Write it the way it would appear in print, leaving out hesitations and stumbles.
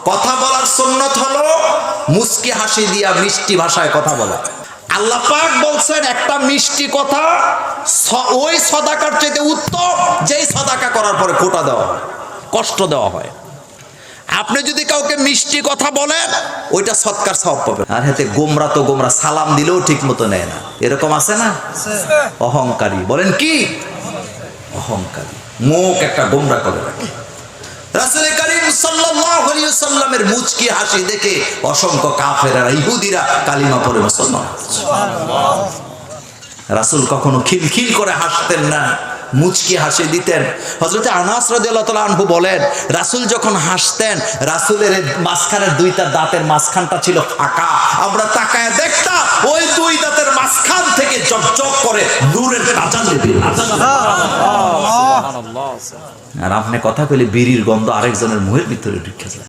কথা বলার সুন্নত হলো মুস্কি হাসি দিয়া মিষ্টি ভাষায় কথা বলা। আল্লাহ পাক বলছেন একটা মিষ্টি কথা ওই সদাকার চাইতে উত্তম যেই সদাকা করার পরে খোঁটা দেওয়া হয়, কষ্ট দেওয়া হয়। আপনি যদি কাউকে মিষ্টি কথা বলেন ওইটা সৎকার সওয়াব পাবেন। আর হাতে গোমরা তো গোমরা, সালাম দিলেও ঠিক মতো নেয় না, এরকম আছে না? অহংকারী, বলেন কি অহংকারী, মুখ একটা গোমরা করে রাখে। রাসূল করিম সাল্লাল্লাহু আলাইহি ওয়াসাল্লামের মুচকি হাসি দেখে অসংখ্য কাফেররা ইহুদিরা কালিমা পড়ে মুসলমান। সুবহানাল্লাহ। রাসূল কখনো খিলখিল করে হাসতেন না, মুচকি হাসি দিতেন। হযরত আনাস রাদিয়াল্লাহু তাআলা আনহু বলেন, রাসূল যখন হাসতেন রাসূলের মাঝখানের দুইটা দাঁতের মাঝখানটা ছিল ফাঁকা, আমরা তাকায় দেখতাম ওই দুই দাঁতের মাঝখান থেকে ঝকঝক করে নূরের তাজাল্লি বের হচ্ছে। সুবহানাল্লাহ। আর আপনি কথা কইলে বিড়ির গন্ধ আরেকজনের মুখের ভিতরে ঢুকে যায়।